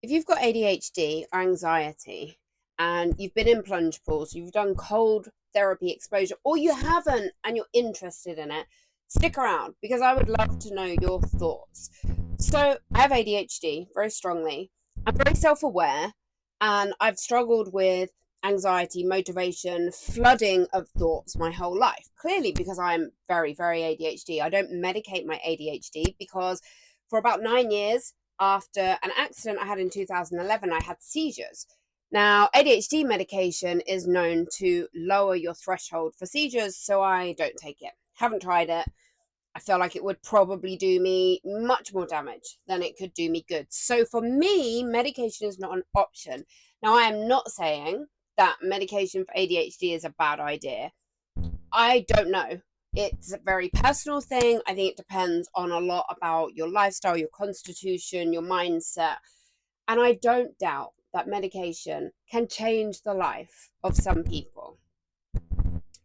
If you've got ADHD or anxiety and you've been in plunge pools, you've done cold therapy exposure, or you haven't and you're interested in it, stick around because I would love to know your thoughts. So, I have ADHD very strongly. I'm very self aware and I've struggled with anxiety, motivation, flooding of thoughts my whole life. Clearly, because I'm very, very ADHD. I don't medicate my ADHD because for about 9 years, after an accident I had in 2011, I had seizures. Now, ADHD medication is known to lower your threshold for seizures, so I don't take it. Haven't tried it. I feel like it would probably do me much more damage than it could do me good. So for me, medication is not an option. Now, I am not saying that medication for ADHD is a bad idea. I don't know. It's a very personal thing. I think it depends on a lot about your lifestyle, your constitution, your mindset. And I don't doubt that medication can change the life of some people.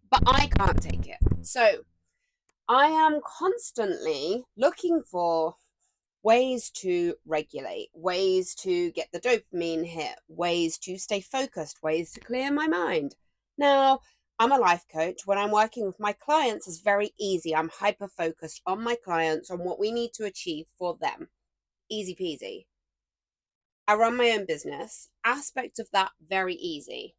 But I can't take it. So I am constantly looking for ways to regulate, ways to get the dopamine hit, ways to stay focused, ways to clear my mind. Now, I'm a life coach. When I'm working with my clients, it's very easy. I'm hyper focused on my clients, on what we need to achieve for them. Easy peasy. I run my own business. Aspects of that, very easy.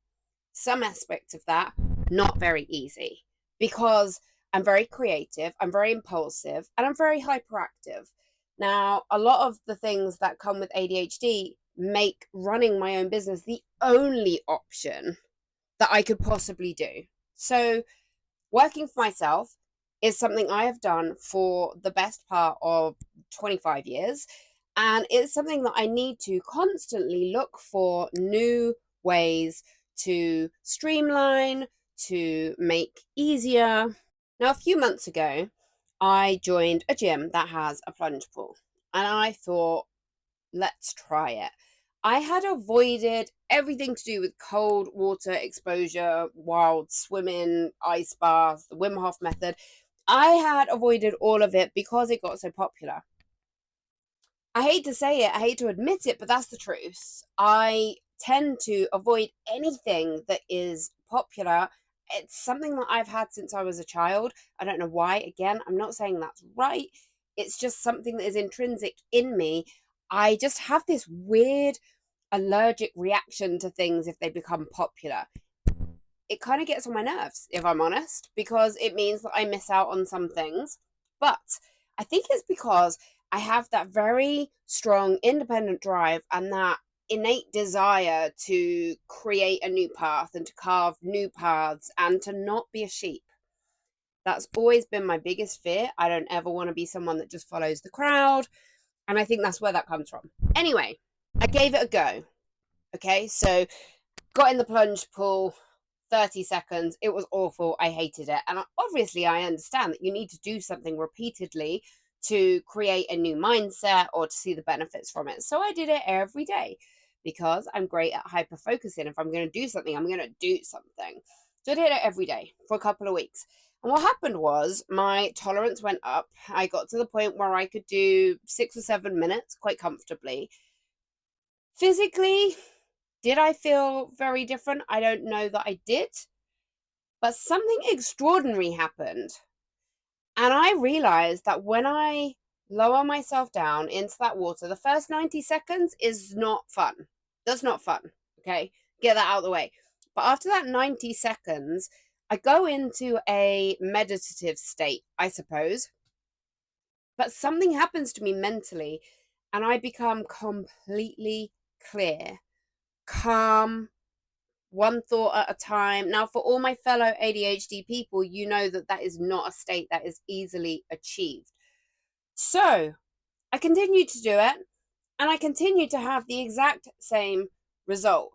Some aspects of that, not very easy because I'm very creative, I'm very impulsive, and I'm very hyperactive. Now, a lot of the things that come with ADHD make running my own business the only option that I could possibly do. So, working for myself is something I have done for the best part of 25 years. And it's something that I need to constantly look for new ways to streamline, to make easier. Now, a few months ago, I joined a gym that has a plunge pool, and I thought, let's try it. I had avoided everything to do with cold water exposure, wild swimming, ice baths, the Wim Hof method. I had avoided all of it because it got so popular. I hate to say it, I hate to admit it, but that's the truth. I tend to avoid anything that is popular. It's something that I've had since I was a child. I don't know why. Again, I'm not saying that's right. It's just something that is intrinsic in me. I just have this weird allergic reaction to things if they become popular. It kind of gets on my nerves, if I'm honest, because it means that I miss out on some things. But I think it's because I have that very strong independent drive and that innate desire to create a new path and to carve new paths and to not be a sheep. That's always been my biggest fear. I don't ever want to be someone that just follows the crowd. And I think that's where that comes from. Anyway, I gave it a go. Okay, so got in the plunge pool, 30 seconds. It was awful. I hated it. And obviously, I understand that you need to do something repeatedly to create a new mindset or to see the benefits from it. So I did it every day because I'm great at hyper focusing. If I'm going to do something, I'm going to do something. So I did it every day for a couple of weeks. And what happened was my tolerance went up. I got to the point where I could do 6 or 7 minutes quite comfortably. Physically, did I feel very different? I don't know that I did. But something extraordinary happened. And I realized that when I lower myself down into that water, the first 90 seconds is not fun. That's not fun. Okay. Get that out of the way. But after that 90 seconds, I go into a meditative state, I suppose. But something happens to me mentally, and I become completely clear, calm, one thought at a time. Now, for all my fellow ADHD people, you know that that is not a state that is easily achieved. So I continued to do it, and I continued to have the exact same result.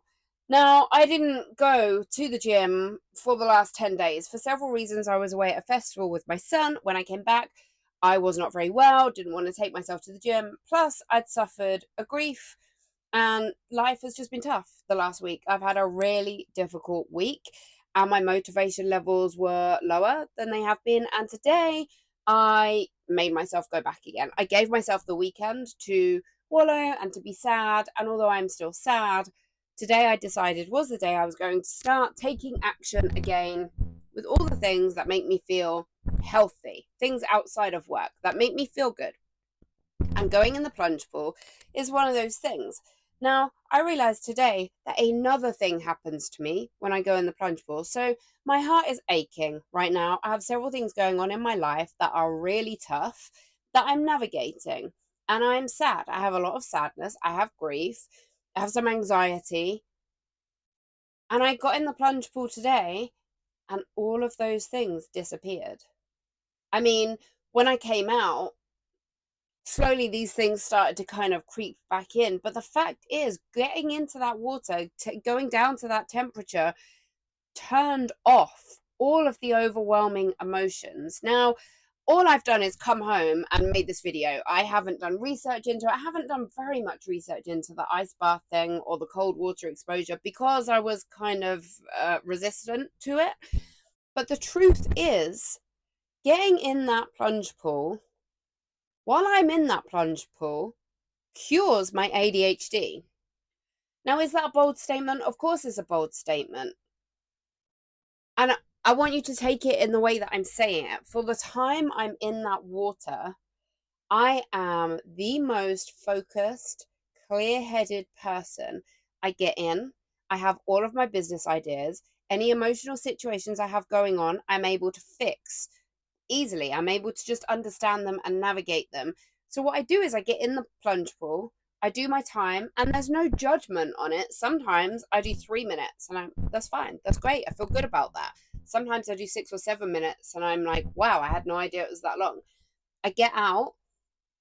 Now, I didn't go to the gym for the last 10 days for several reasons. I was away at a festival with my son. When I came back, I was not very well, didn't want to take myself to the gym. Plus, I'd suffered a grief and life has just been tough the last week. I've had a really difficult week and my motivation levels were lower than they have been. And today I made myself go back again. I gave myself the weekend to wallow and to be sad. And although I'm still sad, today I decided was the day I was going to start taking action again with all the things that make me feel healthy, things outside of work that make me feel good. And going in the plunge pool is one of those things. Now, I realized today that another thing happens to me when I go in the plunge pool. So my heart is aching right now. I have several things going on in my life that are really tough that I'm navigating. And I'm sad. I have a lot of sadness. I have grief. I have some anxiety. And I got in the plunge pool today and all of those things disappeared. I mean, when I came out, slowly these things started to kind of creep back in. But the fact is, getting into that water, going down to that temperature, turned off all of the overwhelming emotions. Now, all I've done is come home and made this video. I haven't done research into it. I haven't done very much research into the ice bath thing or the cold water exposure because I was kind of resistant to it. But the truth is, getting in that plunge pool, while I'm in that plunge pool, cures my ADHD. Now, is that a bold statement? Of course it's a bold statement. And I want you to take it in the way that I'm saying it. For the time I'm in that water, I am the most focused, clear-headed person. I get in, I have all of my business ideas, any emotional situations I have going on, I'm able to fix easily. I'm able to just understand them and navigate them. So what I do is I get in the plunge pool, I do my time, and there's no judgment on it. Sometimes I do 3 minutes and that's fine. That's great. I feel good about that. Sometimes I do 6 or 7 minutes and I'm like, wow, I had no idea it was that long. I get out,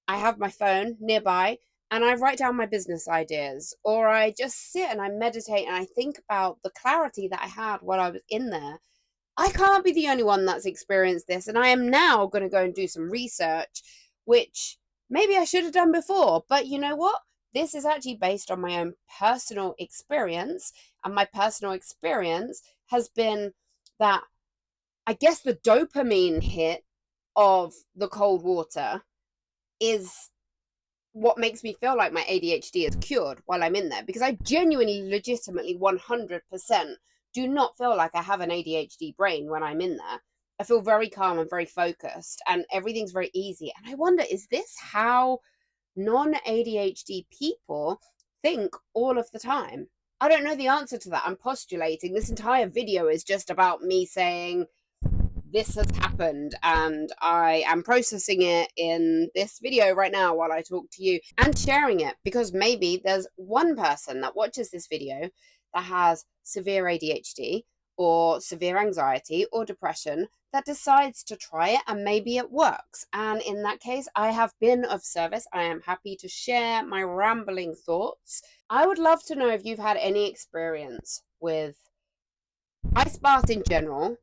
I have my phone nearby, and I write down my business ideas, or I just sit and I meditate and I think about the clarity that I had while I was in there. I can't be the only one that's experienced this, and I am now going to go and do some research, which maybe I should have done before. But you know what? This is actually based on my own personal experience, and my personal experience has been that I guess the dopamine hit of the cold water is what makes me feel like my ADHD is cured while I'm in there, because I genuinely, legitimately, 100% do not feel like I have an ADHD brain when I'm in there. I feel very calm and very focused, and everything's very easy. And I wonder, is this how non-ADHD people think all of the time? I don't know the answer to that. I'm postulating. This entire video is just about me saying this has happened and I am processing it in this video right now while I talk to you and sharing it, because maybe there's one person that watches this video that has severe ADHD or severe anxiety or depression that decides to try it, and maybe it works. And in that case, I have been of service. I am happy to share my rambling thoughts. I would love to know if you've had any experience with ice baths in general,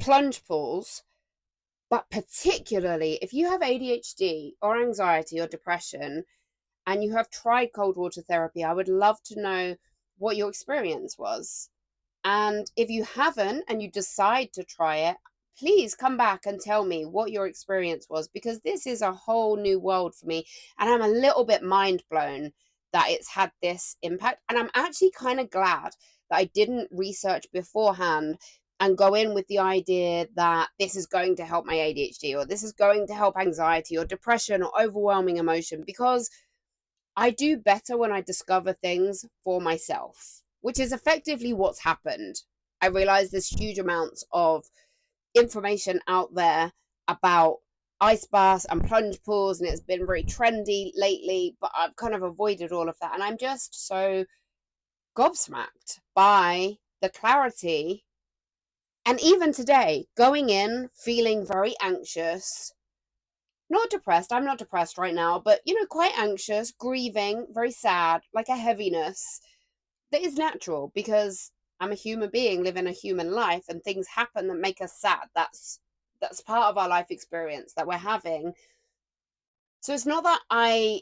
plunge pools, but particularly if you have ADHD or anxiety or depression and you have tried cold water therapy. I would love to know what your experience was. And if you haven't and you decide to try it, please come back and tell me what your experience was, because this is a whole new world for me. And I'm a little bit mind blown that it's had this impact. And I'm actually kind of glad that I didn't research beforehand and go in with the idea that this is going to help my ADHD or this is going to help anxiety or depression or overwhelming emotion, because I do better when I discover things for myself, which is effectively what's happened. I realize there's huge amounts of information out there about ice baths and plunge pools, and it's been very trendy lately, but I've kind of avoided all of that. And I'm just so gobsmacked by the clarity. And even today, going in, feeling very anxious, not depressed. I'm not depressed right now, but, quite anxious, grieving, very sad, like a heaviness that is natural because I'm a human being living a human life, and things happen that make us sad. That's part of our life experience that we're having. So it's not that I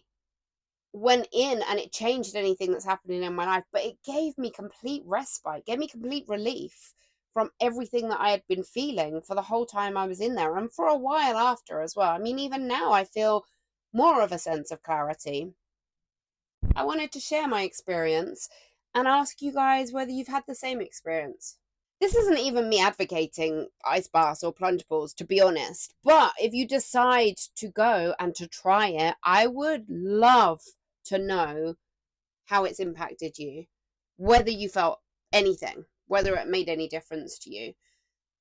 went in and it changed anything that's happening in my life, but it gave me complete respite, gave me complete relief from everything that I had been feeling for the whole time I was in there, and for a while after as well. I mean, even now I feel more of a sense of clarity. I wanted to share my experience and ask you guys whether you've had the same experience. This isn't even me advocating ice baths or plunge pools, to be honest. But if you decide to go and to try it, I would love to know how it's impacted you, whether you felt anything, whether it made any difference to you.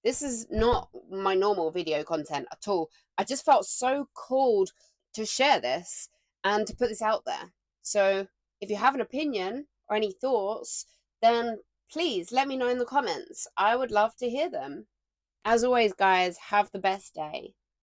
This is not my normal video content at all. I just felt so called to share this and to put this out there. So if you have an opinion or any thoughts, then please let me know in the comments. I would love to hear them. As always, guys, have the best day.